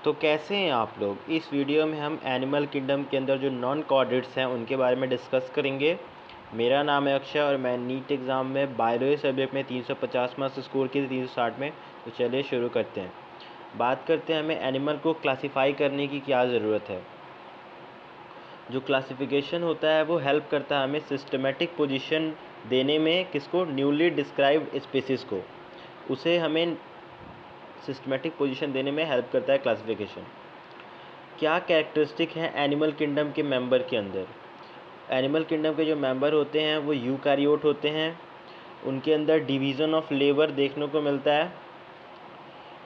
तो कैसे हैं आप लोग। इस वीडियो में हम एनिमल किंगडम के अंदर जो नॉन कॉर्डेट्स हैं उनके बारे में डिस्कस करेंगे। मेरा नाम है अक्षय और मैं नीट एग्ज़ाम में बायोलॉजी सब्जेक्ट में 350 मार्क्स स्कोर किए थे 360 में। तो चलिए शुरू करते हैं। बात करते हैं हमें एनिमल को क्लासीफाई करने की क्या ज़रूरत है। जो क्लासिफिकेशन होता है वो हेल्प करता है हमें सिस्टमेटिक पोजीशन देने में, किसको, न्यूली डिस्क्राइब्ड स्पीसीज़ को, उसे हमें सिस्टमेटिक पोजीशन देने में हेल्प करता है क्लासिफिकेशन। क्या कैरेक्टरिस्टिक हैं एनिमल किंगडम के मेंबर के अंदर। एनिमल किंगडम के जो मेंबर होते हैं वो यूकैरियोट होते हैं। उनके अंदर डिवीज़न ऑफ लेबर देखने को मिलता है।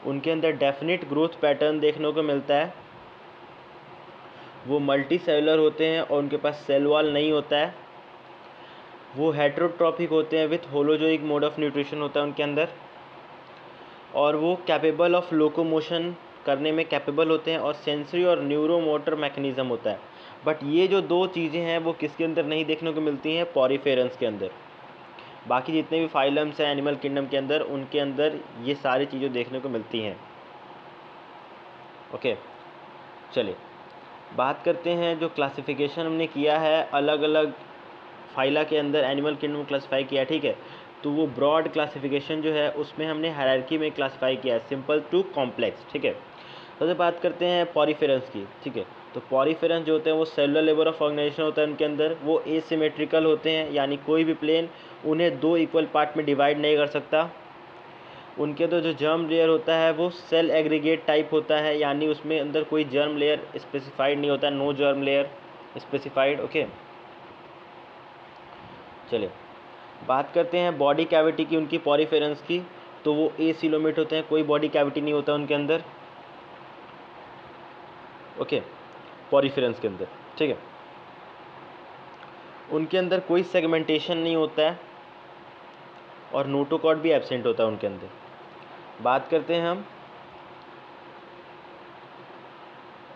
उनके अंदर डेफिनेट ग्रोथ पैटर्न देखने को मिलता है। वो मल्टी सेलुलर होते हैं और उनके पास सेल वॉल नहीं होता है। वो हेटेरोट्रॉपिक होते हैं with holozoic mode of nutrition होता है उनके अंदर। और वो कैपेबल ऑफ लोकोमोशन करने में कैपेबल होते हैं और सेंसरी और न्यूरोमोटर मैकेनिज़्म होता है। बट ये जो दो चीज़ें हैं वो किसके अंदर नहीं देखने को मिलती हैं, पॉरीफेरेंस के अंदर। बाकी जितने भी फाइलम्स हैं एनिमल किंगडम के अंदर उनके अंदर ये सारी चीज़ें देखने को मिलती हैं। ओके, चलिए बात करते हैं जो क्लासिफिकेशन हमने किया है अलग अलग फाइला के अंदर एनिमल किंगडम क्लासिफाई किया है, ठीक है। तो वो ब्रॉड क्लासिफिकेशन जो है उसमें हमने हायरार्की में क्लासिफाई किया है, सिंपल टू कॉम्प्लेक्स, ठीक है। सबसे बात करते हैं पॉरीफेरेंस की, ठीक है। तो पॉरीफेरेंस जो होते हैं वो सेलुलर लेवल ऑफ ऑर्गेनाइजेशन होता है उनके अंदर। वो एसिमेट्रिकल होते हैं, यानी कोई भी प्लेन उन्हें दो इक्वल पार्ट में डिवाइड नहीं कर सकता। उनके तो जो जर्म लेयर होता है वो सेल एग्रीगेट टाइप होता है, यानी उसमें अंदर कोई जर्म लेयर स्पेसिफाइड नहीं होता, no germ layer specified. Okay, चलिए बात करते हैं बॉडी कैविटी की, उनकी पॉरीफेरेंस की। तो वो एसिलोमेट होते हैं, कोई बॉडी कैविटी नहीं होता उनके अंदर। ओके, पॉरीफेरेंस के अंदर, ठीक है। उनके अंदर कोई सेगमेंटेशन नहीं होता है और नोटोकॉर्ड भी एब्सेंट होता है उनके अंदर। बात करते हैं हम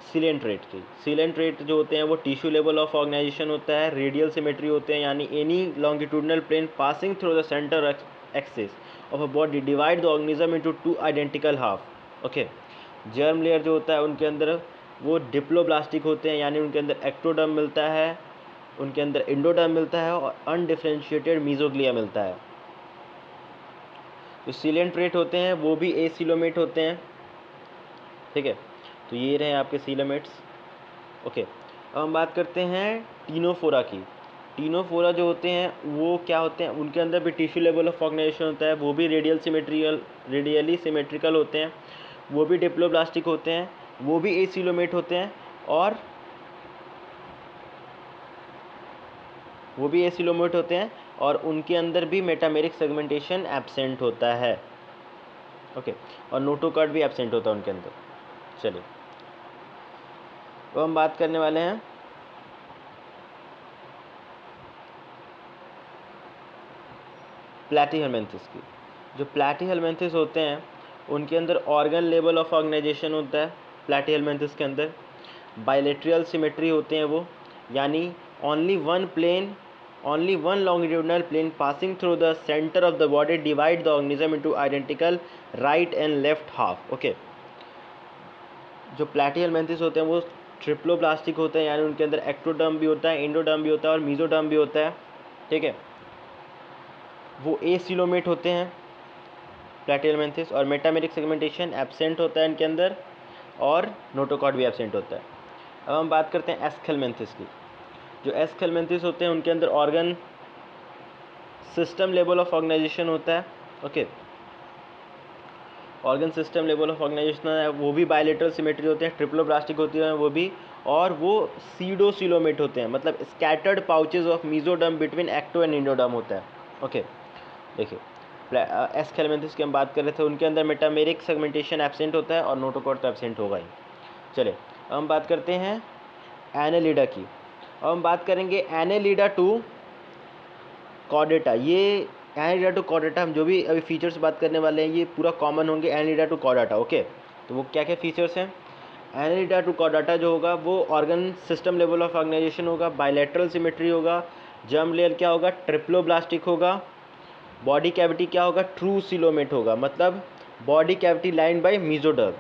सिलेंट्रेट की। सिलेंट्रेट जो होते हैं वो टिश्यू लेवल ऑफ ऑर्गेनाइजेशन होता है, रेडियल सिमेट्री होते हैं, यानी any longitudinal plane passing through the centre axis of a body divide the organism into two identical half. Okay, germ layer जो होता है उनके अंदर वो डिप्लोब्लास्टिक होते हैं, यानी उनके अंदर एक्टोडर्म मिलता है, उनके अंदर एंडोडर्म मिलता है और अनडिफरेंशिएटेड मीजोग्लिया मिलता है। जो सिलेंट्रेट होते हैं वो भी एसिलोमेट होते हैं, ठीक है। तो ये रहे आपके सीलोमेट्स। ओके, अब हम बात करते हैं टीनोफोरा की। टीनोफोरा जो होते हैं वो क्या होते हैं, उनके अंदर भी टिश्यू लेवल ऑफ ऑर्गेनाइजेशन होता है, वो भी रेडियली सिमेट्रिकल होते हैं, वो भी डिप्लोब्लास्टिक होते हैं, वो भी एसिलोमेट होते हैं और और उनके अंदर भी मेटामेरिक सेगमेंटेशन एब्सेंट होता है। ओके, और नोटोकॉर्ड भी एब्सेंट होता है उनके अंदर। चलिए तो हम बात करने वाले हैं प्लैटीहेलमिन्थेस की। जो प्लैटीहेलमिन्थेस होते हैं उनके अंदर ऑर्गन लेवल ऑफ ऑर्गेनाइजेशन होता है प्लैटीहेलमिन्थेस के अंदर। बायलेटरल सिमेट्री होते हैं वो, यानी only one longitudinal plane passing through the centre of the body divide the organism into identical right and left half. Okay, जो प्लैटीहेलमिन्थेस होते हैं वो ट्रिप्लोब्लास्टिक होते हैं, यानी उनके अंदर एक्टोडर्म भी होता है, एंडोडर्म भी होता है और मीजोडर्म भी होता है, ठीक है। वो एसिलोमेट होते हैं प्लैटीहेलमिन्थेस और मेटामेरिक सेगमेंटेशन एब्सेंट होता है इनके अंदर और नोटोकॉर्ड भी एब्सेंट होता है। अब हम बात करते हैं एस्केलमेंथिस की। जो एस्केलमेंथिस होते हैं उनके अंदर organ system level of organisation होता है। Okay, organ system level of organisation है, वो भी बायलेटरल सिमेट्री होते हैं, ट्रिप्लोब्लास्टिक होती है वो भी, और वो सीडोसिलोमेट होते हैं, मतलब scattered pouches of mesoderm between ecto and endoderm होता है। ओके, देखिए एस्केलमेंथिस की हम बात कर रहे थे, उनके अंदर मेटामेरिक सेगमेंटेशन एब्सेंट होता है और नोटोकॉर्ड तो एब्सेंट होगा ही। चलिए अब हम बात करते हैं एनेलिडा की। अब हम बात करेंगे एनेलिडा टू कॉर्डेटा। ये एनेलिडा टू कॉर्डेटा हम जो भी अभी फीचर्स बात करने वाले हैं ये पूरा कॉमन होंगे एनेलिडा टू कॉर्डेटा। ओके, तो वो क्या क्या फीचर्स हैं। एनेलिडा टू कॉर्डेटा जो होगा वो organ system level of organisation होगा, बायलैटरल सिमेट्री होगा, जर्म लेयर क्या होगा, ट्रिप्लोब्लास्टिक होगा, बॉडी कैविटी क्या होगा, ट्रू सिलोमेट होगा, मतलब body cavity line by mesoderm.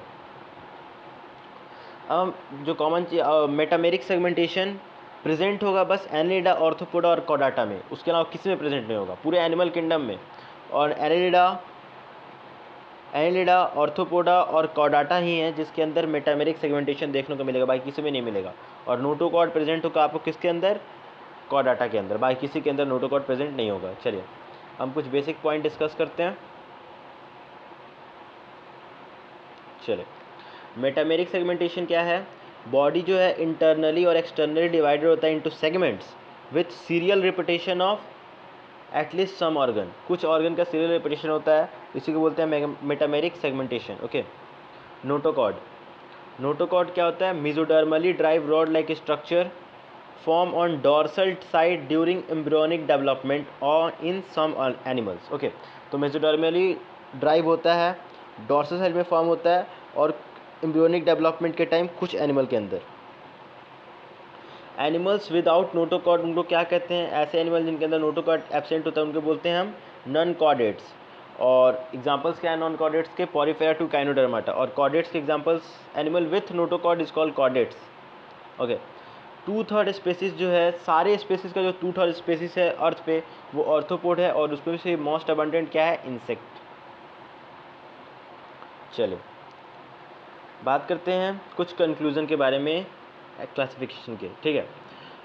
अब जो कॉमन मेटामेरिक सेगमेंटेशन प्रेजेंट होगा बस एनिलिडा, ऑर्थोपोडा और कॉर्डाटा में, उसके अलावा किसी में प्रेजेंट नहीं होगा पूरे एनिमल किंगडम में। और एनिलिडा, ऑर्थोपोडा और कॉर्डाटा ही है जिसके अंदर मेटामेरिक सेगमेंटेशन देखने को मिलेगा, बाकी किसी में नहीं मिलेगा। और नोटोकॉर्ड प्रेजेंट होगा आपको किसके अंदर? कॉर्डाटा के अंदर, बाकी किसी के अंदर नोटोकॉर्ड प्रेजेंट नहीं होगा। चलिए हम कुछ बेसिक पॉइंट डिस्कस करते हैं। चलिए, मेटामेरिक सेगमेंटेशन क्या है? बॉडी जो है इंटरनली और एक्सटर्नली डिवाइडेड होता है into segments with serial repetition of at least some organ. कुछ ऑर्गन का सीरियल रिपीटेशन होता है, इसी को बोलते हैं metameric segmentation. Okay, notochord. Notochord क्या होता है? Mesodermally derived rod like structure form on dorsal side during embryonic development और इन सम एनिमल्स। ओके, तो मेसोडर्मली ड्राइव होता है, डॉर्सल साइड में फॉर्म होता है और एम्ब्रियोनिक डेवलपमेंट के टाइम कुछ एनिमल के अंदर। एनिमल्स विदाउट नोटोकॉर्ड उनको क्या कहते हैं? ऐसे एनिमल जिनके अंदर नोटोकॉर्ड एब्सेंट होता है उनको बोलते हैं हम नॉन कॉर्डेट्स। और एग्जांपल्स क्या है नॉन कॉर्डेट्स के? Porifera to echinodermata. और कॉर्डेट्स के examples animal with notochord is called chordates. Okay, 2/3 species जो है, सारे स्पेसिस का जो 2/3 स्पेसिस है अर्थ पे वो ऑर्थोपोड है, और उसमें से मोस्ट अबंडेंट क्या है? इंसेक्ट। चलिए बात करते हैं कुछ कंक्लूजन के बारे में क्लासिफिकेशन के। ठीक है,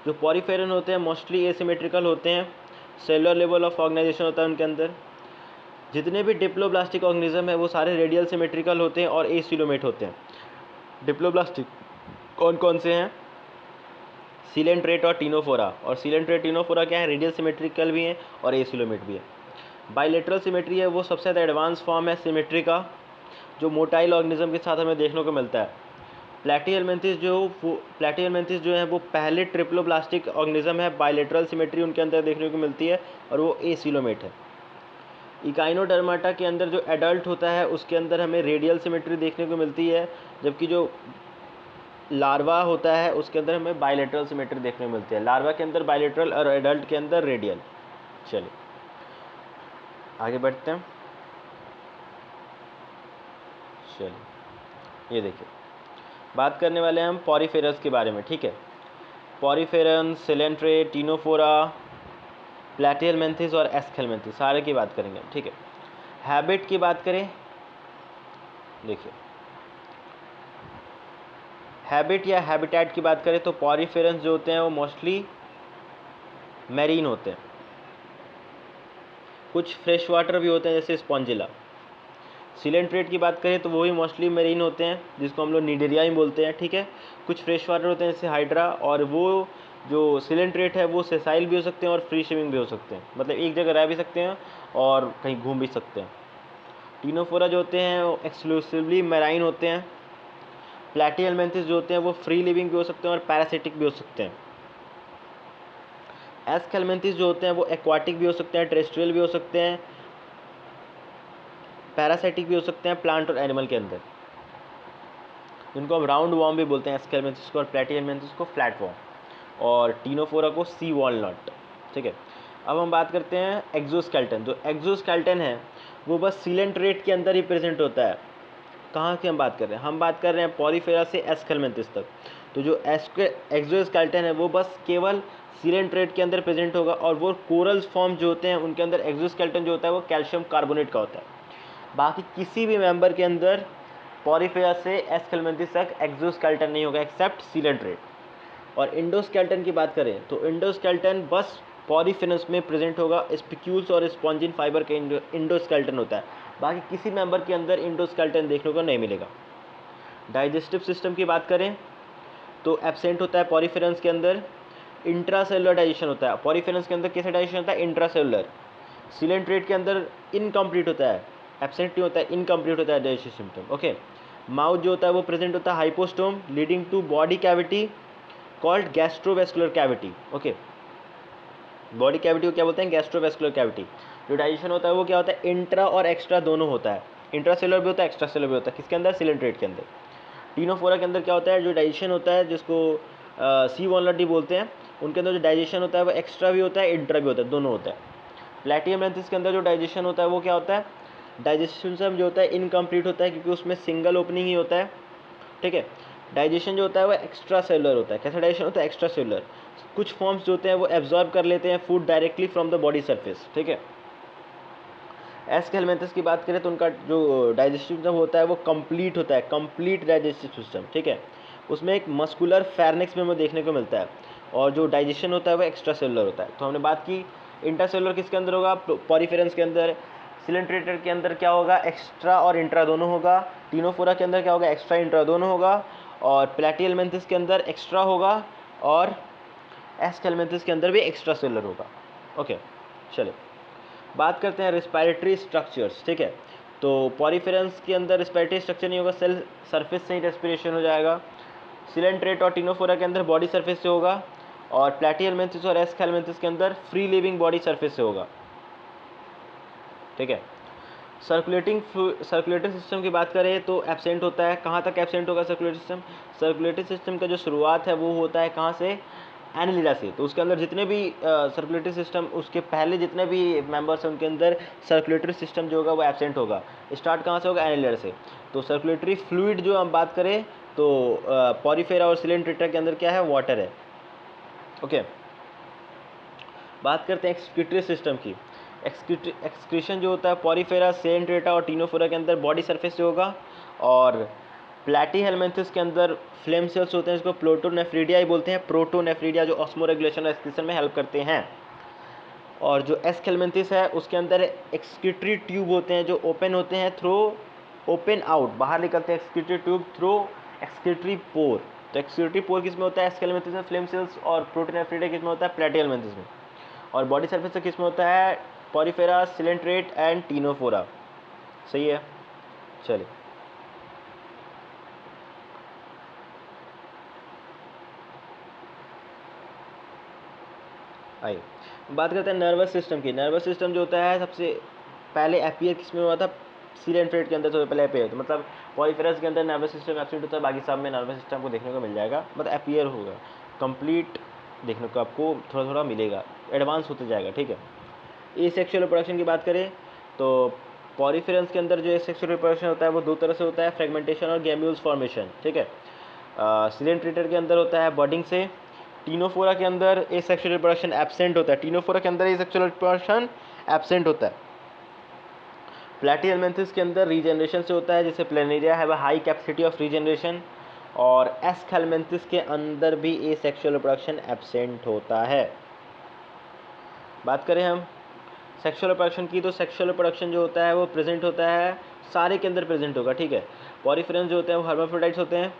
जो पॉरीफेरन होते हैं मोस्टली एसिमेट्रिकल होते हैं, सेलुलर लेवल ऑफ ऑर्गेनाइजेशन होता है उनके अंदर। जितने भी डिप्लोब्लास्टिक ऑर्गेनिज्म है वो सारे रेडियल सिमेट्रिकल होते हैं और एसिलोमेट होते हैं। डिप्लोब्लास्टिक कौन कौन से हैं? सीलेंट्रेट और टीनोफोरा। और सीलेंट्रेट टीनोफोरा क्या है? रेडियल सिमेट्रिकल भी हैं और एसिलोमेट भी है। बाइलेटरल सिमेट्री है वो सबसे ज़्यादा एडवांस फॉर्म है सिमेट्री का, जो मोटाइल ऑर्गेनिज्म के साथ हमें देखने को मिलता है। प्लैटिहेलमिन्थेस जो है वो पहले ट्रिप्लोब्लास्टिक ऑर्गेनिज्म है, बाइलेटरल सिमेट्री उनके अंदर देखने को मिलती है और वो एसिलोमेट है। इकाइनोडर्माटा के अंदर जो एडल्ट होता है उसके अंदर हमें रेडियल सिमेट्री देखने को मिलती है, जबकि जो लार्वा होता है उसके अंदर हमें बाइलेटरल सिमेट्री देखने को मिलती है। लार्वा के अंदर बाइलेटरल और एडल्ट के अंदर रेडियल। चलिए आगे बढ़ते हैं। चलिए ये देखिए, बात करने वाले हैं हम पॉरीफेरस के बारे में। ठीक है, पॉरीफेरन, सिलेंट्रेट, टीनोफोरा, प्लैटिहेलमिन्थेस और एस्केलमिन्थेस सारे की बात करेंगे हम। ठीक है, हैबिट की बात करें, देखिए हैबिट या हैबिटेट की बात करें तो पॉरीफेरन्स जो होते हैं वो मोस्टली मैरीन होते हैं, कुछ फ्रेश वाटर भी होते हैं जैसे स्पॉन्जिला। सिलेंट्रेट की बात करें तो वो भी मोस्टली मेरीन होते हैं जिसको हम लोग निडेरिया ही बोलते हैं। ठीक है, कुछ फ्रेश वाटर होते हैं जैसे हाइड्रा, और वो जो सिलेंट्रेट है वो सेसाइल भी हो सकते हैं और फ्री स्विमिंग भी हो सकते हैं, मतलब एक जगह रह भी सकते हैं और कहीं घूम भी सकते हैं। टीनोफोरा जो होते हैं वो एक्सक्लूसिवली मैराइन होते हैं। प्लैटिहेलमिन्थेस जो होते हैं वो फ्री लिविंग भी हो सकते हैं और पैरासिटिक भी हो सकते हैं। एस्केलमिन्थेस जो होते हैं वो एक्वाटिक भी हो सकते हैं, टेरेस्ट्रियल भी हो सकते हैं, पैरासाइटिक भी हो सकते हैं प्लांट और एनिमल के अंदर, जिनको हम राउंड वॉर्म भी बोलते हैं एस्केलमिन्थेस को, और प्लैटिहेलमिन्थेस को फ्लैट वॉर्म, और टीनोफोरा को सी वॉलनट। ठीक है, अब हम बात करते हैं एक्सोस्केलेटन। जो एक्सोस्केलेटन है वो बस सिलेंट्रेट के अंदर ही प्रेजेंट होता है। कहाँ की हम बात कर रहे हैं? हम बात कर रहे हैं पॉरीफेरा से एस्केलमिन्थेस तक। तो जो एक्सोस्केलेटन है वो बस केवल सिलेंट्रेट के अंदर प्रेजेंट होगा, और वो कोरल्स फॉर्म जो होते हैं उनके अंदर एक्सोस्केलेटन जो होता है वो कैल्शियम कार्बोनेट का होता है। बाकी किसी भी मेंबर के अंदर पॉरीफेरा से एस्केलमिन्थेस तक एक्सोस्केलेटन नहीं होगा एक्सेप्ट सिलेंट्रेट। और इंडोस्केलेटन की बात करें तो इंडोस्केलेटन बस पॉरीफेरस में प्रेजेंट होगा, स्पिक्यूल्स और स्पॉन्जिन फाइबर का इंडोस्केलेटन होता है, बाकी किसी मेंबर के अंदर इंडोस्केलेटन देखने को नहीं मिलेगा। डाइजेस्टिव सिस्टम की बात करें तो एब्सेंट होता है पॉरीफेरस के अंदर। इंट्रासेलुलर डाइजेशन होता है पॉरीफेरस के अंदर। कैसे डाइजेशन होता है? इंट्रासेलुलर। सिलेंट्रेट के अंदर इनकम्प्लीट होता है, एब्सेंट नहीं होता है, इनकम्प्लीट होता है डाइजेस्टिव सिस्टम। ओके, माउथ जो होता है वो प्रेजेंट होता है hypostome leading to body cavity called gastrovascular cavity. Okay, body cavity को क्या बोलते हैं? Gastrovascular cavity. जो डाइजेशन होता है वो क्या होता है? इंट्रा और एक्स्ट्रा दोनों होता है, इंट्रासेलुलर भी होता है, एक्स्ट्रा सेलुलर भी होता है। किसके अंदर? सिलेंट्रेट के अंदर। टीनोफोरा के अंदर क्या होता है? जो डाइजेशन होता है जिसको सी वॉलनट बोलते हैं, उनके अंदर जो डाइजेशन होता है वो एक्स्ट्रा भी होता है, इंट्रा भी होता है, दोनों होता है। प्लैटिहेलमिन्थेस के अंदर जो डाइजेशन होता है वो क्या होता है? डाइजेशन सिस्टम जो होता है इनकम्प्लीट होता है क्योंकि उसमें सिंगल ओपनिंग ही होता है। ठीक है, डाइजेशन जो होता है वो एक्स्ट्रा सेलुलर होता है। कैसा डाइजेशन होता है? Extra cellular. कुछ फॉर्म्स जो होते हैं वो एब्जॉर्ब कर लेते हैं food directly from the body surface, ठीक है। एस हेलमिंथस की बात करें तो उनका जो डाइजेस्टिव सिस्टम होता है वो कंप्लीट होता है, कंप्लीट डाइजेस्टिव सिस्टम, ठीक है। उसमें एक मस्कुलर फेर्निक्स में हमें देखने को मिलता है, और जो डाइजेशन होता है वो एक्स्ट्रा सेलुलर होता है। तो हमने बात की इंट्रासेलुलर किसके अंदर होगा? पॉरीफेरेंस के अंदर। सिलेंट्रेटर के अंदर क्या होगा? एक्स्ट्रा और इंट्रा दोनों होगा। टिनोफोरा के अंदर क्या होगा? एक्स्ट्रा इंट्रा दोनों होगा। और प्लैटिहेलमिंथस के अंदर एक्स्ट्रा होगा, और एस हेलमिंथस के अंदर भी एक्स्ट्रा सेलुलर होगा। ओके, चलिए बात करते हैं रेस्पिरेटरी स्ट्रक्चर्स, ठीक है। तो पॉरीफेरेंस के अंदर रेस्पिरेटरी स्ट्रक्चर नहीं होगा, सेल सरफेस से ही रेस्पिरेशन हो जाएगा। सिलेंट्रेट और टिनोफोरा के अंदर बॉडी सरफेस से होगा, और प्लैटिहेलमिंथस और एस हेलमिंथस के अंदर फ्री लिविंग बॉडी सरफेस से होगा, ठीक है। सर्कुलेटरी सिस्टम की बात करें तो एब्सेंट होता है। कहाँ तक एब्सेंट होगा सर्कुलेटरी सिस्टम? सर्कुलेटरी सिस्टम का जो शुरुआत है वो होता है कहाँ से? एनिलिडा से। तो उसके अंदर जितने भी सर्कुलेटरी सिस्टम, उसके पहले जितने भी मेंबर्स हैं उनके अंदर सर्कुलेटरी सिस्टम जो होगा वो एब्सेंट होगा। स्टार्ट कहाँ से होगा? एनिलिडा से। तो सर्कुलेटरी फ्लूइड जो हम बात करें तो पॉरीफेरा और सिलेंट्रेटा के अंदर क्या है? वाटर है, ओके। बात करते हैं एक्सक्रीटरी सिस्टम की। एक्सक्रीशन जो होता है पॉरीफेरा, सिलेंट्रेटा और टिनोफोरा के अंदर बॉडी सरफेस से होगा, और प्लैटिहेलमिंथस के अंदर फ्लेम सेल्स होते हैं, इसको प्रोटोनेफ्रिडिया ही बोलते हैं। प्रोटोनेफ्रिडिया जो ऑस्मो रेगुलेशन और एक्सक्रीशन में हेल्प करते हैं। और जो एस हेलमिंथस है उसके अंदर एक्सक्रीटरी ट्यूब होते हैं जो ओपन होते हैं थ्रू ओपन आउट, बाहर निकलते हैं एक्सक्रीटरी ट्यूब थ्रू एक्सक्रीटरी पोर। तो एक्सक्रीटरी पोर किस में होता है? एस हेलमिंथस में फ्लेम सेल्स, और प्रोटोनेफ्रिडिया किस में होता है? प्लैटिहेलमिंथस में। और बॉडी सरफेस से किस में होता है? पॉरीफेरा, सिलेंट्रेट एंड टिनोफोरा, सही है। चलिए आइए बात करते हैं नर्वस सिस्टम की। नर्वस सिस्टम जो होता है सबसे पहले अपीयर किस में हुआ था? सिलेंट्रेट के अंदर सबसे पहले अपीयर होता है। मतलब पॉलीफेरस के अंदर नर्वस सिस्टम एब्सेंट होता है, बाकी सब में नर्वस सिस्टम को देखने को मिल जाएगा, मतलब अपीयर होगा, कंप्लीट देखने को आपको थोड़ा थोड़ा मिलेगा, एडवांस होते जाएगा, ठीक है। ए सेक्शुअल रिप्रोडक्शन की बात करें तो पॉलीफेरेंस के अंदर जो सेक्शुअल रिप्रोडक्शन होता है वो दो तरह से होता है, फ्रेगमेंटेशन और गैम्यूल्स फॉर्मेशन, ठीक है। सिलेंट्रेटर के अंदर होता है बडिंग से। टिनोफोरा के अंदर ए सेक्शुअल रिप्रोडक्शन एब्सेंट होता है। टिनोफोरा के अंदर ए सेक्शुअल रिप्रोडक्शन एब्सेंट होता है। प्लैटिहेलमिंथस के अंदर रीजनरेशन से होता है, जैसे planaria have a high capacity of regeneration. और एस हेलमिंथस के अंदर भी ए सेक्शुअल रिप्रोडक्शन एब्सेंट होता है। बात करें हम सेक्शुअल रिप्रोडक्शन की, तो सेक्शुअल रिप्रोडक्शन जो होता है वो प्रेजेंट होता है सारे के अंदर प्रेजेंट होगा, ठीक है। पॉलीफेरेंस जो होते हैं वो हर्माफ्रोडाइट्स होते हैं,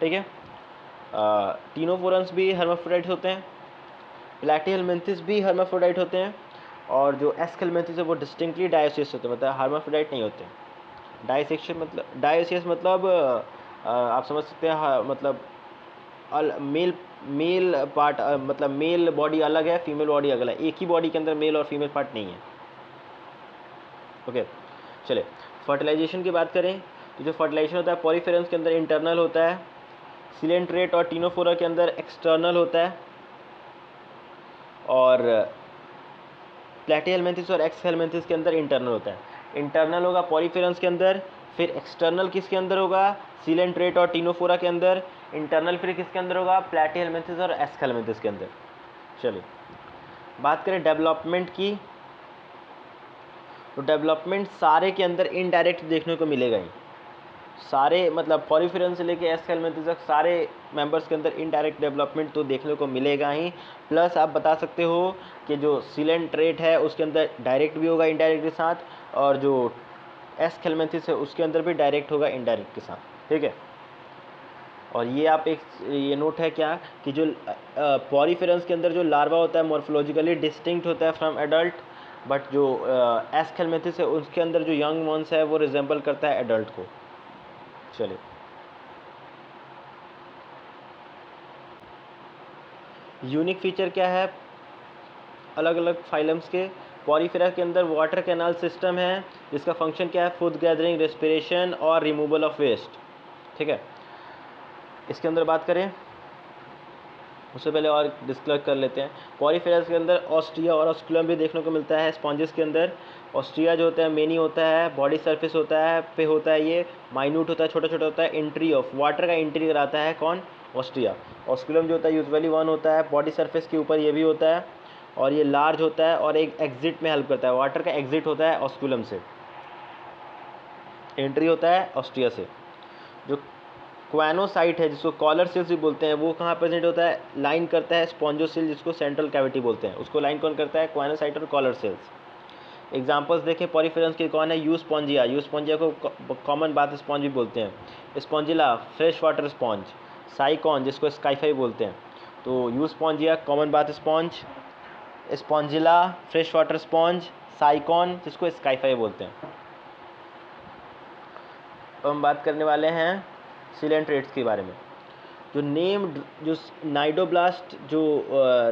ठीक है। टिनोफोरन्स भी हर्माफ्रोडाइट्स होते हैं। प्लैटिहेलमिंथस भी हर्माफ्रोडाइट होते हैं। और जो एस हेलमिंथस है वो डिस्टिंक्टली डायोसियस होते हैं, मतलब हर्माफ्रोडाइट नहीं होते। डायोसियस मतलब आप समझ सकते हैं, मतलब मेल मेल पार्ट, मतलब मेल बॉडी अलग है, फीमेल बॉडी अलग है, एक ही बॉडी के अंदर मेल और फीमेल पार्ट नहीं है, ओके। चलिए फर्टिलाइजेशन की बात करें तो जो फर्टिलाइजेशन होता है पॉलीफेरेंस के अंदर इंटरनल होता है, सिलेंट्रेट और टिनोफोरा के अंदर एक्सटर्नल होता है, और प्लैटिहेलमिंथस और एक्स हेलमिंथस के अंदर इंटरनल होता है। इंटरनल होगा पॉलीफेरेंस के अंदर, फिर एक्सटर्नल किसके अंदर होगा? सिलेंट्रेट और टिनोफोरा के अंदर। इंटरनल फिर किसके अंदर होगा? प्लैटिहेलमिंथस और एस हेलमिंथस के अंदर। चलिए बात करें डेवलपमेंट की, तो डेवलपमेंट सारे के अंदर इनडायरेक्ट देखने को मिलेगा ही। सारे मतलब पॉलीफेरेंस से लेके एस हेलमिंथस तक सारे मेंबर्स के अंदर इनडायरेक्ट डेवलपमेंट तो देखने को मिलेगा ही। प्लस आप बता सकते हो कि जो सिलेंट्रेट है उसके अंदर डायरेक्ट भी होगा इनडायरेक्ट के साथ, और जो एस हेलमिंथस है उसके अंदर भी डायरेक्ट होगा इनडायरेक्ट के साथ, ठीक है। और ये आप एक ये नोट है क्या कि जो पॉलीफेरेंस के अंदर जो लार्वा होता है मॉर्फोलॉजिकली डिस्टिंक्ट होता है फ्रॉम एडल्ट, बट जो एस हेलमिंथस है उसके अंदर जो यंग वंस है वो रिजेंबल करता है एडल्ट को। चलिए यूनिक फीचर क्या है अलग अलग फाइलम्स के? पॉलीफेरा के अंदर वाटर कैनाल सिस्टम है जिसका फंक्शन क्या है? फूड गैदरिंग, रेस्पिरेशन और रिमूवल ऑफ वेस्ट, ठीक है। इसके अंदर बात करें उससे पहले और डिस्कस कर लेते हैं। पॉरीफेरस के अंदर ऑस्ट्रिया और ऑस्कुलम भी देखने को मिलता है। स्पॉन्जेस के अंदर ऑस्ट्रिया जो होता है मेनी होता है, बॉडी सरफेस होता है पे होता है, ये माइन्यूट होता है, छोटा छोटा होता है। एंट्री ऑफ वाटर का एंट्री कराता है कौन? ऑस्ट्रिया। ऑस्कुलम जो होता है यूजुअली 1 होता है, बॉडी सरफेस के ऊपर ये भी होता है, और ये लार्ज होता है और एक एग्जिट में हेल्प करता है। वाटर का एग्जिट होता है ऑस्कुलम से, एंट्री होता है ऑस्ट्रिया से। जो क्वानोसाइट है जिसको कॉलर सेल्स भी बोलते हैं, वो कहाँ प्रेजेंट होता है? लाइन करता है स्पॉन्जोसेल जिसको सेंट्रल कैविटी बोलते हैं, उसको लाइन कौन करता है? क्वानोसाइट और कॉलर सेल्स। एग्जांपल्स देखें पॉरीफेरस के, कौन है? यूस्पॉन्जिया। यूस्पॉन्जिया को कॉमन बाथ स्पॉन्ज भी बोलते हैं। Spongilla fresh water sponge. साइकॉन जिसको स्काईफाई बोलते हैं। तो Euspongia common bath sponge, Spongilla fresh water sponge, साइकॉन जिसको स्काईफाई बोलते हैं। अब हम बात करने वाले हैं सिलेंट्रेट्स के बारे में। जो नेम्ड जो नाइडोब्लास्ट जो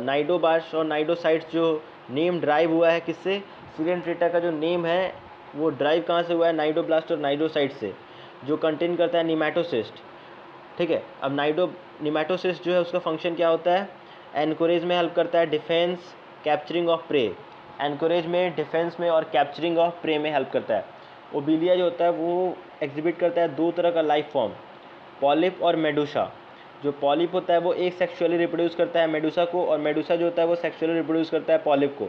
नाइडोबास्ट और नाइडोसाइट्स जो नेम ड्राइव हुआ है किससे? सिलेंट्रेटा का जो नेम है वो ड्राइव कहाँ से हुआ है? नाइडोब्लास्ट और नाइडोसाइट से, जो कंटेन करता है निमैटोसिस्ट। ठीक है, अब निमैटोसिस्ट जो है उसका फंक्शन क्या होता है? एनकोरेज में हेल्प करता है, defence, capturing of pray. Anchorage में, डिफेंस में और कैप्चरिंग ऑफ प्रे में हेल्प करता है। ओबिलिया जो होता है वो एग्जिबिट करता है 2 तरह का लाइफ फॉर्म, पॉलिप और मेडुसा। जो पॉलिप होता है वो एक सेक्सुअली रिप्रोड्यूस करता है मेडुसा को, और मेडुसा जो होता है वो सेक्सुअली रिप्रोड्यूस करता है पॉलिप को।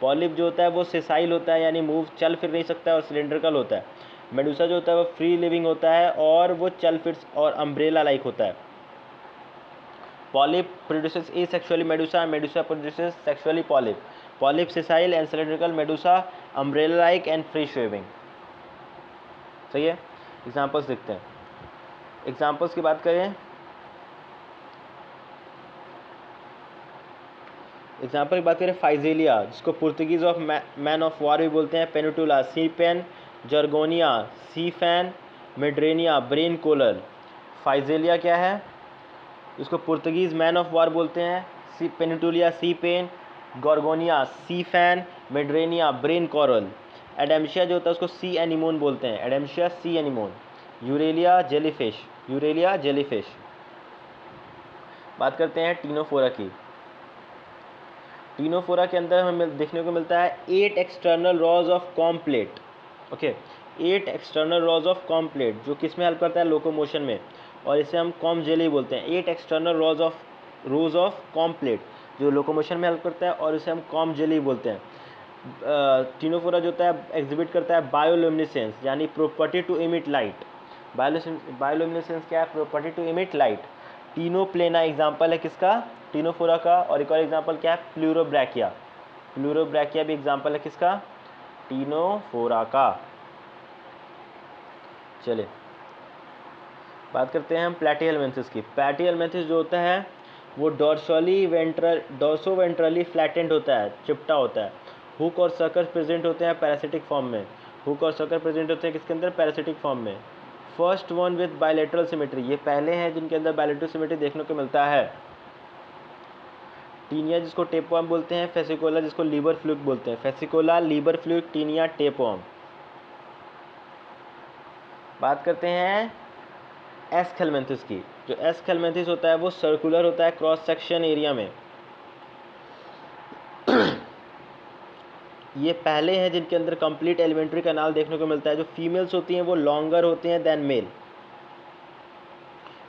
पॉलिप जो होता है वो सेसाइल होता है, यानी मूव चल फिर नहीं सकता है और सिलेंड्रिकल होता है। मेडुसा जो होता है वो फ्री लिविंग होता है और वो चल फिर और अम्ब्रेला लाइक होता है। Polyp produces asexually Medusa, Medusa produces sexually polyp. Polyp sessile and cylindrical, Medusa umbrella like and free swimming. सही है। एग्जाम्पल्स देखते हैं। एग्जाम्पल्स की बात करें, एग्जाम्पल की बात करें फाइजेलिया जिसको Portuguese of man of war भी बोलते हैं, pennatula, sea pen, gorgonia, sea fan, meandrina, brain coral. Physalia क्या है? इसको पुर्तगीज मैन ऑफ वार बोलते हैं, sea pennatula sea pen, gorgonia sea fan, meandrina brain coral. Adamsia जो होता है उसको सी एनिमोन बोलते हैं, adamsia sea anemone. Aurelia jellyfish, aurelia jellyfish. बात करते हैं टीनोफोरा की। टीनोफोरा के अंदर हमें देखने को मिलता है 8 external rows of complete. Okay, 8 external rows of complete जो किस में हेल्प करता है? लोकोमोशन में, और इसे हम कॉम जेली बोलते हैं। 8 एक्सटर्नल रोज ऑफ कॉम्प्लेट जो लोकोमोशन में हेल्प करता है, और इसे हम कॉम जेली बोलते हैं। टीनोफोरा जो होता है एग्जिबिट करता है बायोल्यूमिनेसेंस, यानी property to emit light. Bioluminescence क्या है? Property to emit light. Ctenoplana example है किसका? टीनोफोरा का। और एक और एग्जाम्पल क्या है? प्लूरोब्रैकिया। प्लूरोब्रैकिया भी एग्जाम्पल है किसका? टीनोफोरा का। चलिए बात करते हैं हम प्लैटिहेलमिन्थिस की। प्लैटिहेलमिन्थिस जो होता है वो डोर्सोवेंट्रली फ्लैटेंड होता है, चिपटा होता है। हुक और सर्कर प्रेजेंट होते हैं पैरासिटिक फॉर्म में। हुक और सर्कर प्रेजेंट होते हैं किसके अंदर? पैरासिटिक फॉर्म में। First one with bilateral symmetry, ये पहले हैं जिनके अंदर बायलेटरल सिमेट्री देखने को मिलता है। टीनिया जिसको टेपवर्म बोलते हैं, फेसिकोला जिसको लीबर फ्लूक बोलते हैं। फेसिकोला, लीबर फ्लूक, टीनिया, टेपवर्म। बात करते हैं एस्केलमेंथिस की। जो एस्केलमेंथिस होता है वो सर्कुलर होता है क्रॉस सेक्शन एरिया में। ये पहले हैं जिनके अंदर कंप्लीट एलिमेंट्री कैनाल देखने को मिलता है। जो फीमेल्स होती हैं वो लॉन्गर होते हैं देन मेल,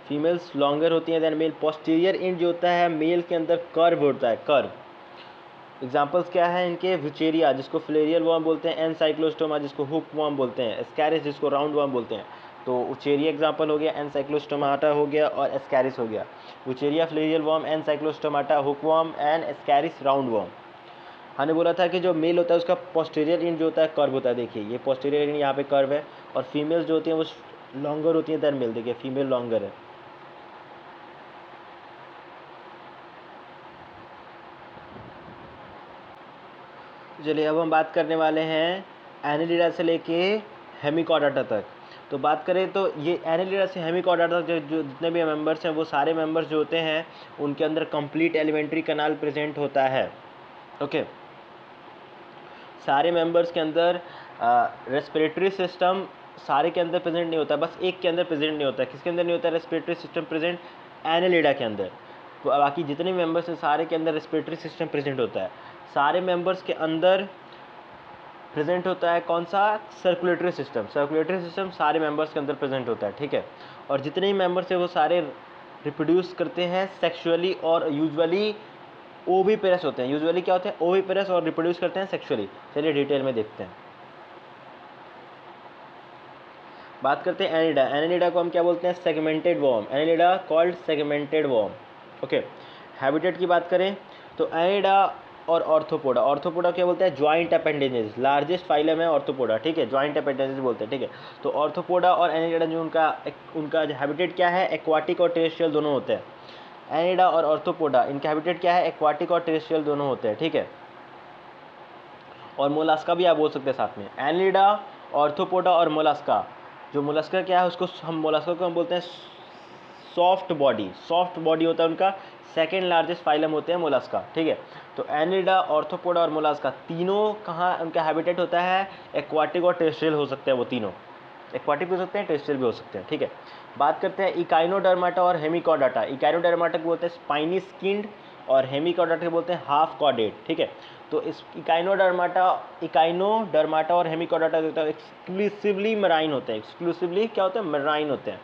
फीमेल्स लॉन्गर होती हैं देन मेल। पोस्टीरियर एंड जो होता है मेल के अंदर कर्व होता है, कर्व। एग्जांपल्स क्या है इनके? व्यूचेरिया जिसको फ्लेरियल वर्म बोलते हैं, एनसाइक्लोस्टोमा जिसको हुक वर्म बोलते हैं, एस्कैरिस जिसको राउंड वर्म बोलते हैं। तो उचेरिया एग्जांपल हो गया, एनसाइक्लोस्टोमाटा हो गया और एस्कैरिस हो गया। Wuchereria filarial worm, ancylostoma hook worm and ascaris round worm. हमने बोला था कि जो मेल होता है उसका पोस्टीरियर एंड जो होता है कर्व होता है। देखिए ये पोस्टीरियर एंड यहाँ पे कर्व है, और फीमेल्स जो होती हैं वो लॉन्गर होती हैं देन मेल। देखिए फीमेल लॉन्गर है। चलिए अब हम बात करने वाले हैं एनिलिडा से लेके हेमिकॉर्डाटा तक। तो बात करें तो ये एनिलिडा से हेमिकॉर्डाटा तक जो जितने भी मेंबर्स हैं वो सारे मेंबर्स जो होते हैं उनके अंदर कंप्लीट एलिमेंट्री कैनाल प्रेजेंट होता है। ओके, सारे मेंबर्स के अंदर रेस्पिरेटरी सिस्टम सारे के अंदर प्रेजेंट नहीं होता, बस एक के अंदर प्रेजेंट नहीं होता। किसके अंदर नहीं होता रेस्पिरेटरी सिस्टम प्रेजेंट? एनिलिडा के अंदर। बाकी जितने मेंबर्स हैं सारे के अंदर रेस्पिरेटरी सिस्टम प्रेजेंट होता है। सारे मेंबर्स के अंदर प्रेजेंट होता है कौन सा, सर्कुलेटरी सिस्टम। सर्कुलेटरी सिस्टम सारे मेंबर्स के अंदर प्रेजेंट होता है, ठीक है। और जितने ही मेंबर्स हैं वो सारे रिप्रोड्यूस करते हैं सेक्सुअली, और यूजुअली ओविपेरस होते हैं। यूजुअली क्या होते हैं, ओविपेरस, और रिप्रोड्यूस करते हैं सेक्सुअली। चलिए डिटेल में देखते हैं। बात करते हैं एनिडा। एनिडा को हम क्या बोलते हैं, segmented worm. Annelida called segmented worm, okay. Habitat की बात करें तो एनिडा और ऑर्थोपोडा। ऑर्थोपोडा क्या बोलते हैं, ज्वाइंट अपेंडेजेस। लार्जेस्ट फाइलम है ऑर्थोपोडा, ठीक है, ज्वाइंट अपेंडेजेस बोलते हैं, ठीक है। तो ऑर्थोपोडा और एनिडा जो उनका जो हैबिटेट क्या है, एक्वाटिक और टेरेस्ट्रियल दोनों होते हैं। एनिडा और ऑर्थोपोडा इनके हैबिटेट क्या है, एक्वाटिक और टेरेस्ट्रियल दोनों होते हैं, ठीक है। और मोलास्का भी आप बोल सकते हैं साथ में। एनिडा, ऑर्थोपोडा और मोलास्का। जो मोलास्का क्या है उसको हम मोलास्का को हम बोलते हैं सॉफ्ट बॉडी। सॉफ्ट बॉडी होता है उनका, सेकेंड लार्जेस्ट फाइलम होते हैं मोलास्का, ठीक है। तो एनिडा, ऑर्थोपोडा और मोलास्का तीनों कहाँ उनका हैबिटेट होता है, एक्वाटिक और टेरेस्ट्रियल हो सकते हैं वो तीनों। एक्वाटिक भी हो सकते हैं, टेरेस्ट्रियल भी हो सकते हैं, ठीक है। बात करते हैं इकाइनोडर्माटा और हेमिकॉर्डाटा। इकाइनोडर्माटा को बोलते हैं स्पाइनी स्किन्ड, और हेमिकॉर्डाटा को बोलते हैं हाफ कॉर्डेड, ठीक है। तो इस इकाइनोडर्माटा और हेमिकॉर्डाटा जो होता है एक्सक्लूसिवली मराइन होते हैं। एक्सक्लूसिवली क्या होते हैं, मराइन होते हैं।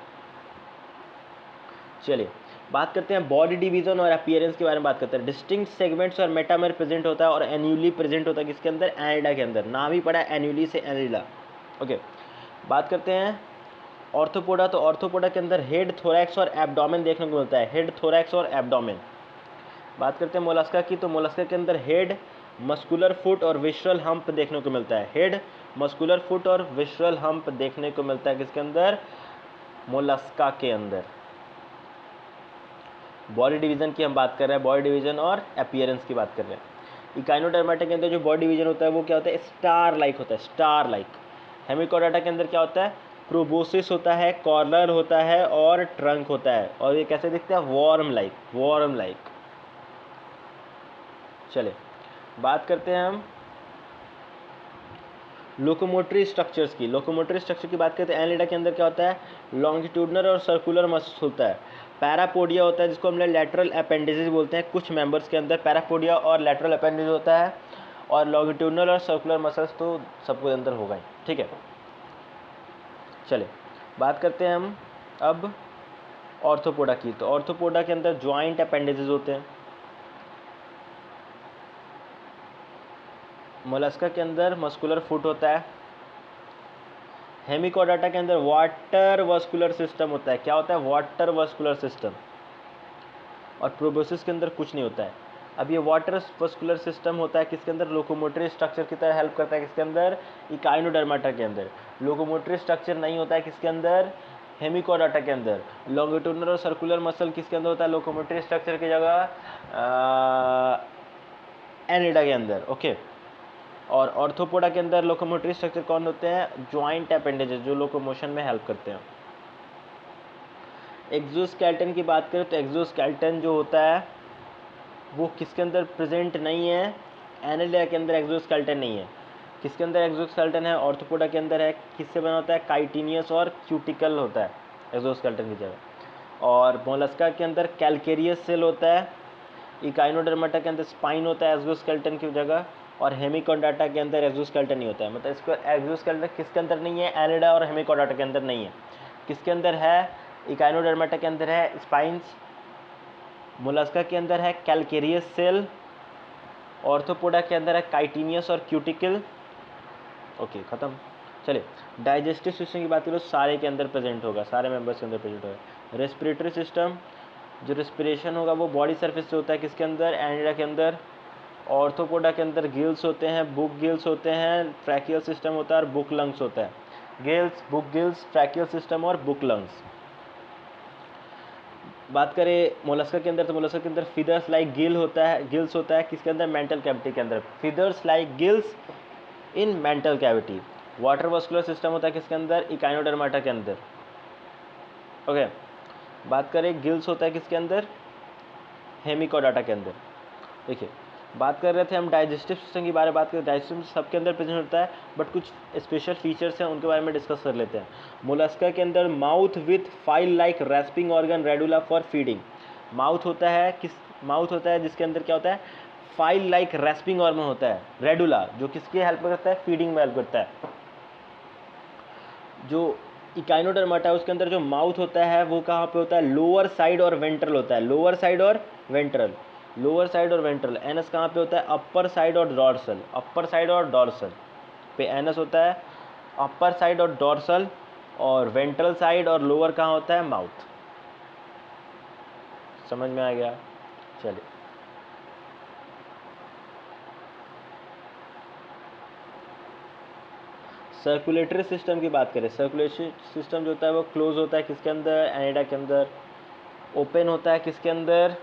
चलिए बात करते हैं बॉडी डिवीजन और अपीयरेंस के बारे में बात करते हैं। डिस्टिंक्ट सेगमेंट्स और मेटामर प्रेजेंट होता है, और एन्यूली प्रेजेंट होता है किसके अंदर, एनिडा के अंदर। नाम ही पड़ा है एन्यूली से एनिडा, ओके। बात करते हैं ऑर्थोपोडा। तो ऑर्थोपोडा के अंदर हेड, थोरैक्स और एब्डोमेन देखने को मिलता है। हेड, थोरैक्स और एब्डोमेन। बात करते हैं मोलास्का की। तो मोलास्का के अंदर हेड, मस्कुलर फुट और विशरल हम्प देखने को मिलता है। हेड, मस्कुलर फुट और विशरल हम्प देखने को मिलता है किसके अंदर, मोलास्का के अंदर। बॉडी डिवीजन की हम बात कर रहे हैं, बॉडी डिवीजन और अपीयरेंस की बात कर रहे हैं। इकाइनोडर्माटा के अंदर जो बॉडी डिवीजन होता है वो क्या होता है, स्टार लाइक होता है, स्टार लाइक। हेमिकॉर्डाटा के अंदर क्या होता है, प्रोबोसिस होता है, कॉर्नर होता है और ट्रंक होता है। और ये कैसे दिखता है, वॉर्म लाइक, वॉर्म लाइक। चले बात करते हैं हम लोकोमोटरी स्ट्रक्चर्स की। लोकोमोटरी स्ट्रक्चर की बात करते हैं। एनिडा के अंदर क्या होता है, लॉन्गिट्यूडनल और सर्कुलर मसल्स होता है। पैरापोडिया होता है जिसको हम लैटरल अपेंडिजेस बोलते हैं। कुछ मेंबर्स के अंदर पैरापोडिया और लैटरल अपेंडिज होता है, और लॉन्गिट्यूडनल और सर्कुलर मसल्स तो सबके अंदर होगा ही, ठीक है। चले बात करते हैं हम अब ऑर्थोपोडा की। तो ऑर्थोपोडा के अंदर ज्वाइंट अपेंडिजेस होते हैं। मोलस्का के अंदर मस्कुलर फुट होता है। हेमिकॉर्डाटा के अंदर वाटर वस्कुलर सिस्टम होता है। क्या होता है, वाटर वस्कुलर सिस्टम। और प्रोबोसिस के अंदर कुछ नहीं होता है। अब ये वाटर वस्कुलर सिस्टम होता है किसके अंदर, लोकोमोटरी स्ट्रक्चर की तरह हेल्प करता है किसके अंदर, इकाइनोडर्माटा के अंदर। लोकोमोटरी स्ट्रक्चर नहीं होता है किसके अंदर, हेमिकॉर्डाटा के अंदर। लॉन्गिट्यूडनल और सर्कुलर मसल किसके अंदर होता है, लोकोमोटरी स्ट्रक्चर की जगह एनिडा के अंदर, ओके। और ऑर्थोपोडा के अंदर लोकोमोटरी स्ट्रक्चर कौन होते हैं, ज्वाइंट अपेंडेजेस, जो लोकोमोशन में हेल्प करते हैं। एक्सोस्केलेटन की बात करें तो एक्सोस्केलेटन जो होता है वो किसके अंदर प्रेजेंट नहीं है, एनिडा के अंदर एक्सोस्केलेटन नहीं है। किसके अंदर एक्सोस्केलेटन है, ऑर्थोपोडा के अंदर है। किससे बना होता है, काइटिनियस और क्यूटिकल होता है एक्सोस्केलेटन की जगह। और मोलस्का के अंदर कैलकेरियस सेल होता है। इकाइनोडर्माटा के अंदर स्पाइन होता है एक्सोस्केलेटन की जगह। और हेमिकॉर्डाटा के अंदर एक्सोस्केलेटन नहीं होता है। मतलब इसको एक्सोस्केलेटन किसके अंदर नहीं है, एनिडा और हेमिकॉर्डाटा के अंदर नहीं है। किसके अंदर है, इकाइनोडर्माटा के अंदर है स्पाइंस। मोलस्का के अंदर है कैलकेरियस सेल। ऑर्थोपोडा के अंदर है काइटिनियस और क्यूटिकल, ओके खत्म। चलिए डाइजेस्टिव सिस्टम की बात करें तो सारे के अंदर प्रेजेंट होगा, सारे मेंबर्स के अंदर प्रेजेंट होगा। रेस्पिरेटरी सिस्टम, जो रेस्पिरेशन होगा वो बॉडी सरफेस से होता है किसके अंदर, एनिडा के अंदर। ऑर्थोपोडा के अंदर गिल्स होते हैं, बुक गिल्स होते हैं, ट्रैकियल सिस्टम होता है और बुक लंग्स होता है। Gills, book gills, tracheal system और बुक लंग्स। बात करें मोलस्का के अंदर तो मोलस्का के अंदर फिदर्स लाइक गिल्स होता है किसके अंदर, मेंटल कैविटी के अंदर। Feathers like gills in mantle cavity. Water vascular system होता है किसके अंदर, इकाइनोडर्माटा के अंदर, ओके। बात करें गिल्स होता है किसके अंदर, हेमिकॉर्डाटा के अंदर। देखिए बात कर रहे थे हम डाइजेस्टिव सिस्टम की बारे में, बात करें डाइजेस्टिव सबके अंदर प्रेजेंट होता है, बट कुछ स्पेशल फीचर्स हैं उनके बारे में डिस्कस कर लेते हैं। मोलस्का के अंदर mouth with file like respiring organ radula for feeding. Mouth होता है माउथ होता है जिसके अंदर क्या होता है, फाइल लाइक रेस्पिंग ऑर्गन होता है। रेडुला जो किसकी हेल्प करता है, फीडिंग में हेल्प करता है। जो इकाइनोडर्माटा है उसके अंदर जो माउथ होता है वो कहाँ पे होता है, लोअर साइड और वेंट्रल होता है, लोअर साइड और वेंट्रल, लोअर साइड और वेंट्रल। एनस कहाँ पे होता है, अपर साइड और डॉर्सल, अपर साइड और डॉर्सल पे एनस होता है, अपर साइड और डॉर्सल, और वेंट्रल साइड और लोअर कहाँ होता है, माउथ। समझ में आ गया। चलिए सर्कुलेटरी सिस्टम की बात करें, सर्कुलेटरी सिस्टम जो होता है वो क्लोज होता है किसके अंदर, एनिडा के अंदर। ओपन होता है किसके अंदर,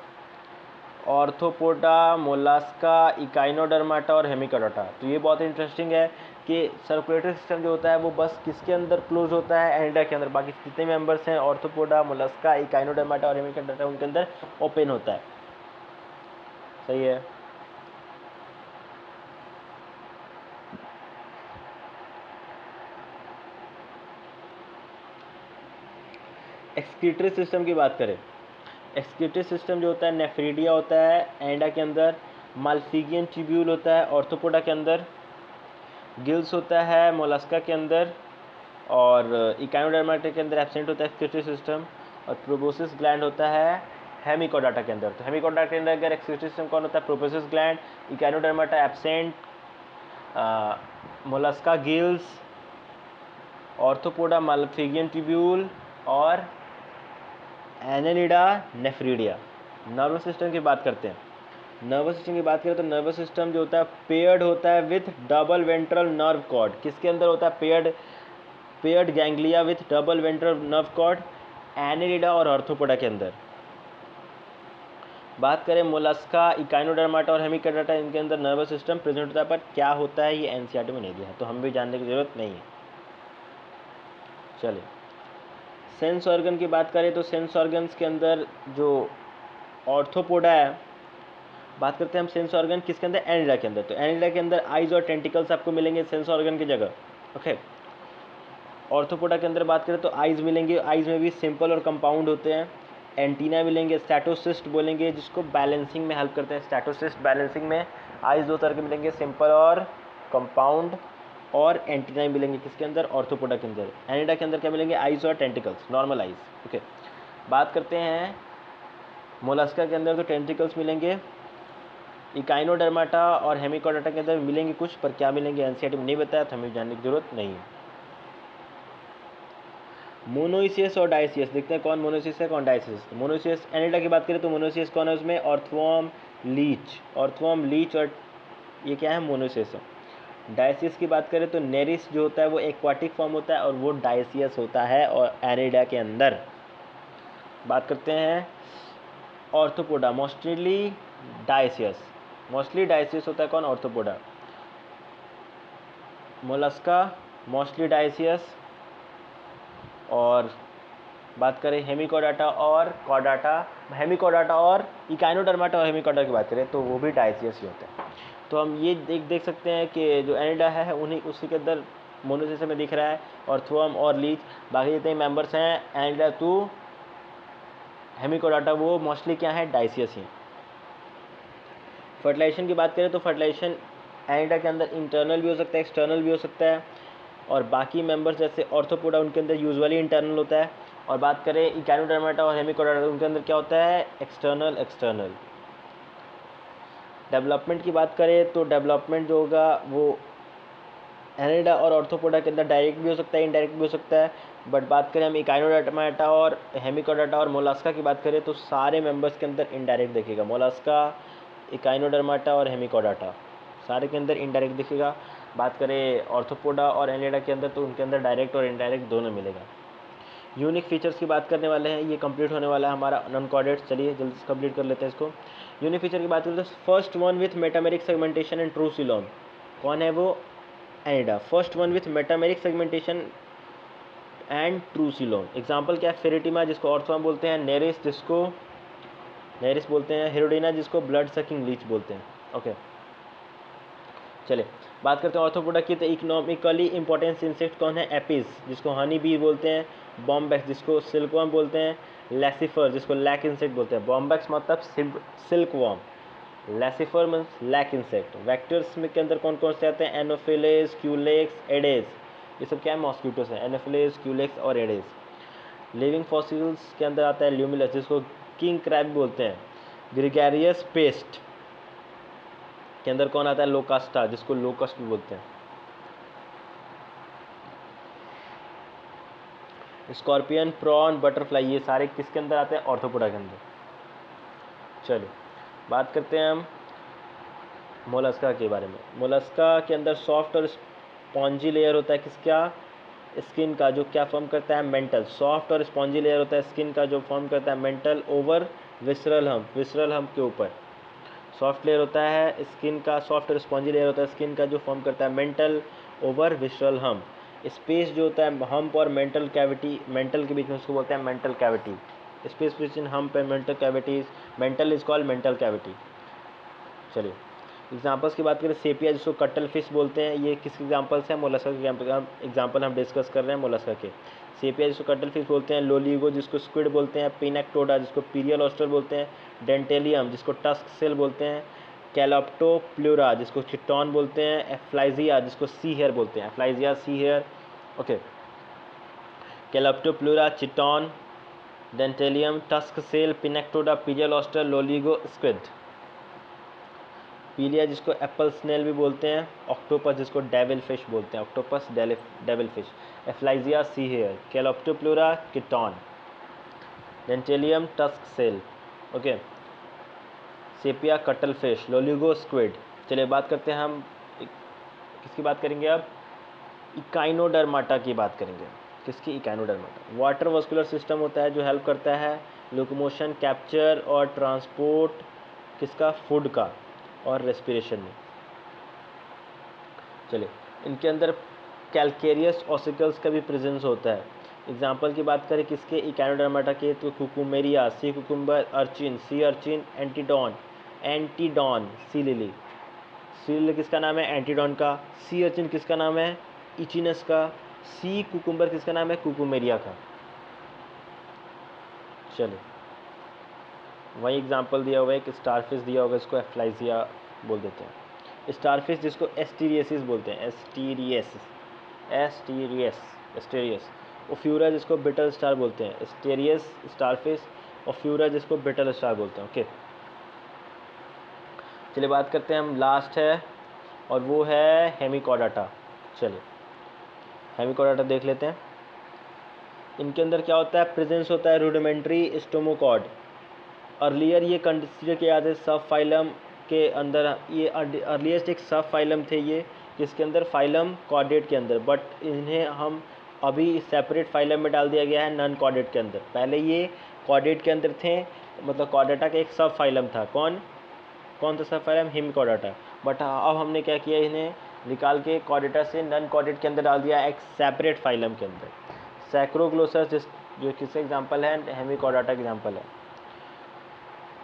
ऑर्थोपोडा, मोलास्का, इकाइनोडर्माटा और हेमिकोडर्टा। तो ये बहुत इंटरेस्टिंग है कि सर्कुलेटरी सिस्टम जो होता है वो बस किसके अंदर क्लोज होता है, एनिडा के अंदर। बाकी जितने मेंबर्स हैं ऑर्थोपोडा, मोलास्का, इकाइनोडर्माटा और हेमिकोडर्टा उनके अंदर ओपन होता है। सही है। एक्सक्रीटरी सिस्टम की बात करें, एक्सक्रीटरी सिस्टम जो होता है नेफ्रीडिया होता है एंडा के अंदर, माल्फिगियन ट्यूब्यूल होता है ऑर्थोपोडा के अंदर, गिल्स होता है मोलास्का के अंदर, और इकाइनोडर्माटा के अंदर एब्सेंट होता है एक्सक्रीटरी सिस्टम, और प्रोबोसिस ग्लैंड होता है हेमिकोडाटा के अंदर। तो हेमिकोडाटा के अंदर अगर एक्सक्रीटरी सिस्टम कौन होता है, proboscis gland, echinodermata absent, mollusca gills, arthropoda malpighian tubule और एनेलिडा नेफ्रीडिया। नर्वस सिस्टम की बात करते हैं, नर्वस सिस्टम की बात करें तो नर्वस सिस्टम जो होता है पेयर्ड होता है with double ventral nerve cord. किसके अंदर होता है, paired ganglia with double ventral nerve cord, annelida और ऑर्थोपोडा के अंदर। बात करें मोलस्का, इकाइनोडर्माटा और हेमिकोडर्टा, इनके अंदर नर्वस सिस्टम प्रेजेंट होता है, पर क्या होता है ये एनसीईआरटी में नहीं दिया है, तो हम भी जानने की जरूरत नहीं है। चलिए सेंस ऑर्गन की बात करें तो सेंस ऑर्गन्स के अंदर जो ऑर्थोपोडा है, बात करते हैं हम सेंस ऑर्गन किसके अंदर, एनिडा के अंदर। तो एनिडा के अंदर आइज और टेंटिकल्स आपको मिलेंगे सेंस ऑर्गन की जगह। ओके, ऑर्थोपोडा के अंदर बात करें तो आइज मिलेंगे, आइज में भी सिंपल और कंपाउंड होते हैं। एंटीना मिलेंगे, स्टैटोसिस्ट बोलेंगे जिसको बैलेंसिंग में हेल्प करते हैं, स्टैटोसिस्ट बैलेंसिंग में। आइज दो तरह के मिलेंगे, सिंपल और कंपाउंड, और एंटीना मिलेंगे किसके अंदर, ऑर्थोपोडा के अंदर। एनिडा के अंदर क्या मिलेंगे, आइज और टेंटिकल्स, नॉर्मल आइज। ओके, बात करते हैं मोलस्का के अंदर तो टेंटिकल्स मिलेंगे, इकाइनोडर्माटा और हेमिकोडर्टा के अंदर मिलेंगे कुछ, पर क्या मिलेंगे एनसीईआरटी में नहीं बताया, तो हमें जानने की जरूरत नहीं है। मोनोइसियस और डायसियस देखते हैं कौन मोनोइसियस है कौन डायसियस। मोनोइसियस एनिडा की बात करें तो मोनोइसियस कौन है उसमें, ऑर्थवॉर्म लीच, ऑर्थवॉर्म लीच, और ये क्या है, मोनोइसियस है। डायसियस की बात करें तो नेरिस जो होता है वो एक्वाटिक फॉर्म होता है और वो डायसियस होता है और एनिडा के अंदर। बात करते हैं arthropoda, mostly dioecious, mostly dioecious होता है कौन, ऑर्थोपोडा। मोलस्का मोस्टली डायसियस, और बात करें हेमिकोडाटा और कॉडाटा, हेमिकोडाटा और इकाइनोडर्माटा और हेमिकोडाटा की बात करें तो वो भी डायसियस ही होते हैं। तो हम ये देख सकते हैं कि जो एनिडा है उन्हीं उसी के अंदर मोनोसिस में दिख रहा है, और थ्रोम और लीच, बाकी जितने मेंबर्स हैं एनिडा टू हेमिकोडाटा वो मोस्टली क्या है, डायसियस ही। फर्टिलाइजेशन की बात करें तो फर्टिलाइजेशन एनिडा के अंदर इंटरनल भी हो सकता है, एक्सटर्नल भी हो सकता है, और बाकी मेंबर्स जैसे ऑर्थोपोडा उनके अंदर यूजुअली इंटरनल होता है। और बात करें इकाइनोडर्माटा और हेमिकोडाटा उनके अंदर क्या होता है, एक्सटर्नल। डेवलपमेंट की बात करें तो डेवलपमेंट जो होगा वो एनिडा और ऑर्थोपोडा के अंदर डायरेक्ट भी हो सकता है, इनडायरेक्ट भी हो सकता है। बट बात करें हम इकाइनोडर्माटा और हेमिकोडाटा और मोलास्का की बात करें तो सारे मेंबर्स के अंदर इनडायरेक्ट दिखेगा, मोलास्का, इकाइनोडर्माटा और हेमिकोडाटा सारे के अंदर इनडायरेक्ट दिखेगा। बात करें ऑर्थोपोडा और एनिडा के अंदर तो उनके अंदर डायरेक्ट और इनडायरेक्ट दोनों मिलेगा। यूनिक फीचर्स की बात करने वाले हैं, ये कंप्लीट होने वाला है हमारा नॉन कोऑर्डिनेट्स। चलिए जल्दी से कंप्लीट कर लेते हैं इसको। यूनिक फीचर की बात करें तो first one with metameric segmentation and true Ceylon, कौन है वो, एनिडा। First one with metameric segmentation and true Ceylon, example क्या है, फेरेटिमा जिसको ऑर्थोम बोलते हैं, नेरिस जिसको नेरिस बोलते हैं, हेरोडिना जिसको ब्लड सकिंग लीच बोलते हैं। ओके, चलिए बात करते हैं ऑर्थोपोडा की। तो इकोनॉमिकली इंपॉर्टेंट इंसेक्ट कौन है? एपिस, जिसको हनी बी बोलते हैं, बॉम्बैक्स जिसको सिल्कवर्म बोलते हैं, लैसिफर जिसको लैक इंसेक्ट बोलते हैं। बॉम्बैक्स मतलब silkworm, laccifer means lac insect. Vectors में के अंदर कौन कौन से आते हैं? एनोफिलेस, क्यूलेक्स, एडेज, ये सब क्या है? मॉस्किटोस हैं, एनोफिलेस, क्यूलेक्स और एडेज। लिविंग फॉसिल्स के अंदर आता है ल्यूमिनस जिसको किंग क्रैब बोलते हैं। ग्रिगेरियस पेस्ट के अंदर कौन आता है? लोकास्टा जिसको लोकस्ट भी बोलते हैं। स्कॉर्पियन, प्रॉन, बटरफ्लाई, ये सारे किसके अंदर आते हैं? ऑर्थोपोडा के अंदर। चलिए बात करते हैं हम मोलस्का के बारे में। मोलस्का के अंदर सॉफ्ट और स्पॉन्जी लेयर होता है किसका? स्किन का, जो क्या फॉर्म करता है? मेंटल। सॉफ्ट और स्पॉन्जी लेयर होता है स्किन का, जो फॉर्म करता है mental over visceral hump, visceral hump के ऊपर। सॉफ्ट लेयर होता है स्किन का, सॉफ्ट और स्पॉन्जी लेयर होता है स्किन का, जो फॉर्म करता है mental over visceral hump. Space जो होता है हम्प और मेंटल कैविटी, मेंटल के बीच में, उसको बोलते हैं mantle cavity. Space between hump and mental cavities, mental is called mantle cavity. चलिए एग्जांपल्स की बात करें, सेपिया जिसको कटल फिश बोलते हैं, ये किसके एग्जांपल्स हैं? मोलस्का के एग्जांपल हम डिस्कस कर रहे हैं मोलस्का के। सेपिया जिसको कटल फिश बोलते हैं, लोलीगो जिसको स्क्विड बोलते हैं, पिनेक्टोडा जिसको पीरियल ऑस्टर बोलते हैं, डेंटेलियम जिसको टस्क सेल बोलते हैं, कैलोप्टोप्लूरा जिसको चिटॉन बोलते हैं, एफ्लाइजिया जिसको सी हेयर बोलते हैं, aplysia sea hare. Okay, chaetopleura, chiton, dentalium, tusk shell, pinctada, pearl oyster, loligo, squid. Pila जिसको एप्पल स्नेल भी बोलते हैं, ऑक्टोपस जिसको डेविल फिश बोलते हैं, octopus devil fish, aplysia sea hare, chaetopleura chiton, dentalium tusk shell, okay, sepia cuttlefish, loligo squid. चलिए बात करते हैं हम किसकी बात करेंगे अब? इकाइनोडर्माटा की बात करेंगे। किसकी? इकाइनोडर्माटा। वाटर वस्कुलर सिस्टम होता है जो हेल्प करता है लोकोमोशन, कैप्चर और ट्रांसपोर्ट किसका? फूड का और रेस्पिरेशन में। चलिए इनके अंदर कैल्केरियस ऑसिकल्स का भी प्रेजेंस होता है। एग्जाम्पल की बात करें किसके? इकाइनोडर्माटा के, तो cucumaria, sea cucumber, urchin, sea urchin, antedon, sea lily. Sea lily किसका नाम है? एंटीडॉन का। सी अर्चिन किसका नाम है? इचिनस का। सी कुकुम्बर किसका नाम है? कुकुमेरिया का। चलिए वही एग्जाम्पल दिया हुआ है, एक स्टारफिश दिया होगा, इसको एफ्लाइजिया बोल देते हैं। स्टारफिश जिसको एस्टीरियसिस बोलते हैं, एस्टेरियस। ओफ्यूरा जिसको बिटल स्टार बोलते हैं, एस्टेरियस स्टारफिश, ओफ्यूरा जिसको बिटल स्टार बोलते हैं। ओके, चलिए बात करते हैं हम, लास्ट है और वो है हेमिकॉर्डाटा। चलिए हेमिकॉर्डाटा देख लेते हैं। इनके अंदर क्या होता है? प्रेजेंस होता है रूडिमेंट्री स्टोमोकॉर्ड। अर्लियर ये कंसिडर किया जाता है सब फाइलम के अंदर, ये अर्लीस्ट एक सब फाइलम थे ये, जिसके अंदर फाइलम कॉर्डेट के अंदर, बट इन्हें हम अभी सेपरेट फाइलम में डाल दिया गया है नॉन कॉर्डेट के अंदर। पहले ये कॉर्डेट के अंदर थे, मतलब कॉर्डेटा का एक सब फाइलम था। कौन सा सब फाइलम? हेमिकॉर्डाटा। बट अब हमने क्या किया, इन्हें निकाल के कॉर्डेटा से नॉन कॉर्डेट के अंदर डाल दिया एक सेपरेट फाइलम के अंदर। सैक्रोग्लोसस जो किसका एग्जाम्पल है? हेमिकॉर्डाटा का एग्जाम्पल है।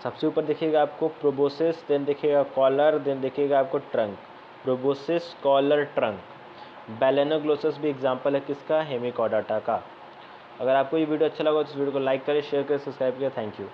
सबसे ऊपर देखिएगा आपको प्रोबोसिस, देन देखिएगा कॉलर, देन देखिएगा आपको trunk. Proboscis, collar, trunk. Balanoglossus भी एग्जाम्पल है किसका? हेमिकॉर्डाटा का। अगर आपको ये वीडियो अच्छा लगा तो इस वीडियो को लाइक करें, शेयर करें, सब्सक्राइब करें। Thank you.